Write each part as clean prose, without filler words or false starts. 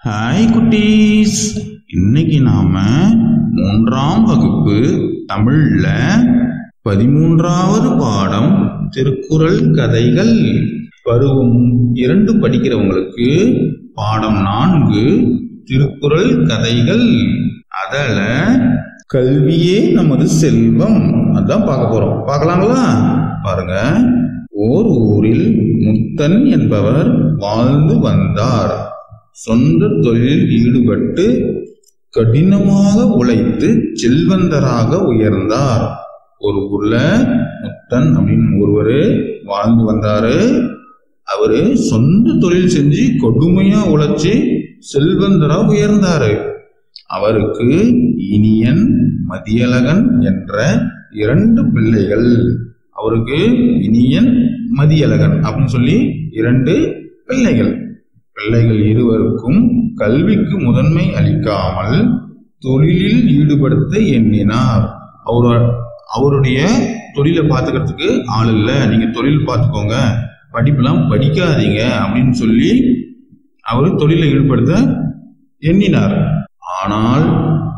Hi குட்டீஸ், இன்னைக்கு நாம 3ஆம் வகுப்பு தமிழ்ல 13வது பாடம் திருக்குறள் கதைகள் பருவம் 2 படிக்கிறவங்களுக்கு பாடம் 4 திருக்குறள் கதைகள். அதல கல்வியே நமது செல்வம் அதான் பார்க்க போறோம். பார்க்கலாங்களா? பாருங்க. ஓர் ஊரில் முத்தன் என்பவர் வாழ்ந்து வந்தார். சொந்த தொழிலில் ஈடுபட்டு கடினமாக உழைத்து செல்வந்தராக உயர்ந்தார். ஒரு ஊர்ல முத்தன் அப்படின்னு ஒருவரு வாழ்ந்து வந்தாரு. அவரு சொந்த தொழில் செஞ்சு கொடுமையா உழைச்சி செல்வந்தரா உயர்ந்தாரு. அவருக்கு இனியன், மதியழகன் என்ற 2 பிள்ளைகள். அவருக்கு இனியன், மதியழகன் அப்படின்னு சொல்லி 2 பிள்ளைகள். பிள்ளைகள் இருவருக்கும் கல்விக்கு முதன்மை அளிக்காமல் தொழிலில் ஈடுபடுத்த எண்ணினார். அவருடைய தொழிலை பார்த்துக்கிறதுக்கு ஆள் இல்லை, நீங்க தொழில் பார்த்துக்கோங்க, படிப்பெல்லாம் படிக்காதீங்க அப்படின்னு சொல்லி அவர் தொழிலை ஈடுபடுத்த எண்ணினார். ஆனால்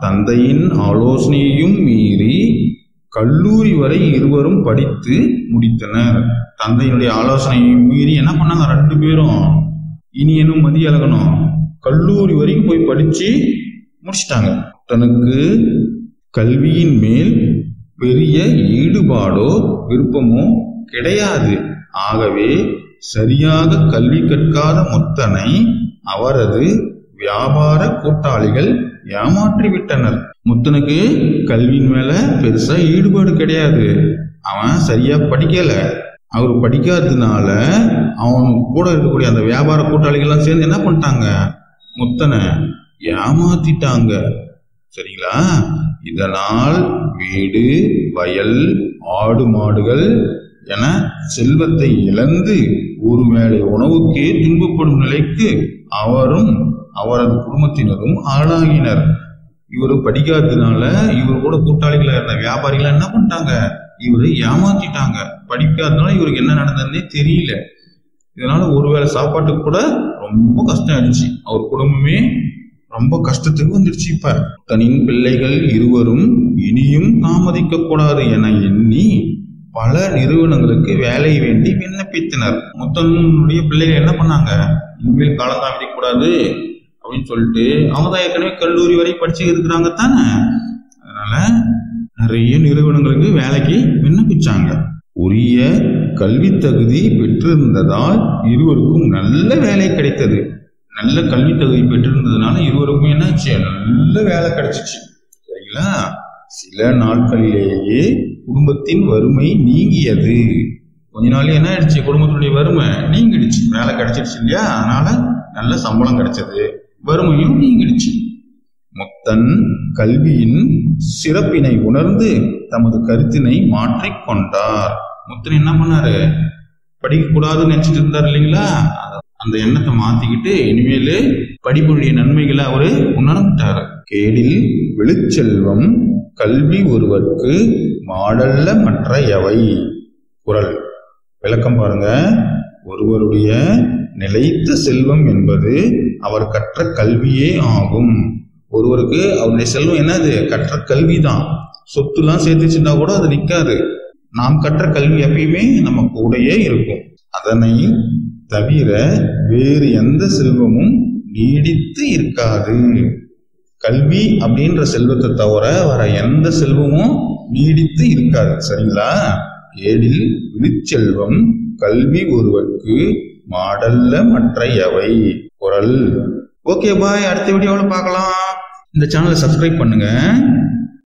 தந்தையின் ஆலோசனையையும் மீறி கல்லூரி வரை இருவரும் படித்து முடித்தனர். தந்தையினுடைய ஆலோசனையையும் மீறி என்ன பண்ணாங்க? 2 பேரும், இனியனும் மதியழகனும் கல்லூரி வரைக்கும் போய் படிச்சு முடிச்சிட்டாங்க. தனக்கு கல்வியின் மேல் பெரிய ஈடுபாடோ விருப்பமோ கிடையாது. ஆகவே சரியாக கல்வி கற்காத முத்தனை அவரது வியாபார கூட்டாளிகள் ஏமாற்றிவிட்டனர். முத்தனுக்கு கல்வியின் மேல பெருசா ஈடுபாடு கிடையாது. அவன் சரியா படிக்கல. அவர் படிக்காததுனால அவன் கூட இருக்கக்கூடிய அந்த வியாபார கூட்டாளிகள்லாம் சேர்ந்து என்ன பண்ணிட்டாங்க? முத்தனை ஏமாத்திட்டாங்க. சரிங்களா? இதனால் வீடு, வயல், ஆடு மாடுகள் என செல்வத்தை இழந்து ஒரு வேளை உணவுக்கே துன்பப்படும் நிலைக்கு அவரும் அவரது குடும்பத்தினரும் ஆளாகினர். இவரு படிக்காததுனால இவர் கூட கூட்டாளிகளா இருந்த வியாபாரிகள் என்ன பண்ணிட்டாங்க? இவரு ஏமாத்திட்டாங்க. படிக்காததுனால இவருக்கு என்ன நடந்ததுன்னே தெரியல. இதனால ஒருவேளை சாப்பாட்டுக்கு கூட ரொம்ப கஷ்டம் ஆயிடுச்சு. அவர் குடும்பமே ரொம்ப கஷ்டத்துக்கு வந்துடுச்சு. இப்ப தனின் பிள்ளைகள் இருவரும் இனியும் தாமதிக்க கூடாது என எண்ணி பல நிறுவனங்களுக்கு வேலை வேண்டி விண்ணப்பித்தனர். முத்தனுடைய பிள்ளைகள் என்ன பண்ணாங்க? இனிமேல் காலம் தாமதிக்க கூடாது அப்படின்னு சொல்லிட்டு அவங்க தான் ஏற்கனவே கல்லூரி வரை படிச்சு இருக்கிறாங்க தானே. அதனால நிறைய நிறுவனங்களுக்கு வேலைக்கு விண்ணப்பிச்சாங்க. உரிய கல்வி தகுதி பெற்றிருந்ததால் இருவருக்கும் நல்ல வேலை கிடைத்தது. நல்ல கல்வி தகுதி பெற்றிருந்ததுனால இருவருக்கும் என்னாச்சு? நல்ல வேலை கிடைச்சிச்சு. சரிங்களா? சில நாட்களிலேயே குடும்பத்தின் வறுமை நீங்கியது. கொஞ்ச நாள் என்ன ஆயிடுச்சு? குடும்பத்தினுடைய வறுமை நீங்கிடுச்சு. வேலை கிடைச்சிடுச்சு இல்லையா? அதனால நல்ல சம்பளம் கிடைச்சது, வறுமையும் நீங்கிடுச்சு. முத்தன் கல்வியின் சிறப்பினை உணர்ந்து தமது கருத்தினை மாற்றிக்கொண்டார். முத்தன் என்ன பண்ணாரு? படிக்க கூடாதுன்னு நினைச்சிட்டு இருந்தார் இல்லைங்களா? அந்த எண்ணத்தை மாத்திக்கிட்டு இனிமேலு படிப்புடைய நன்மைகளை அவரு உணர்ந்துட்டாரு. கேடில் வெளிச்செல்வம் கல்வி ஒருவர்க்கு மாடல்ல மற்ற எவை. குறள் விளக்கம் பாருங்க. ஒருவருடைய நிலைத்த செல்வம் என்பது அவர் கற்ற கல்வியே ஆகும். ஒருவருக்கு அவருடைய செல்வம் என்னது? கற்ற கல்விதான். சொத்துலாம் சேர்த்து வச்சிருந்தா கூட அது நிற்காது. நாம் கற்ற கல்வி எப்பயுமே நம்ம கூடயே இருக்கும். அதனை தவிர வேறு எந்த செல்வமும் நீடித்து இருக்காது. கல்வி அப்படின்ற செல்வத்தை தவிர வர எந்த செல்வமும் நீடித்து இருக்காது. சரிங்களா? ஏடில் விழிச்செல்வம் கல்வி ஒருவருக்கு மாடல்ல மற்ற எவை. குறள். ஓகே பாய், அடுத்த வீடியோவில் பார்க்கலாம். இந்த சேனலை சப்ஸ்கிரைப் பண்ணுங்க.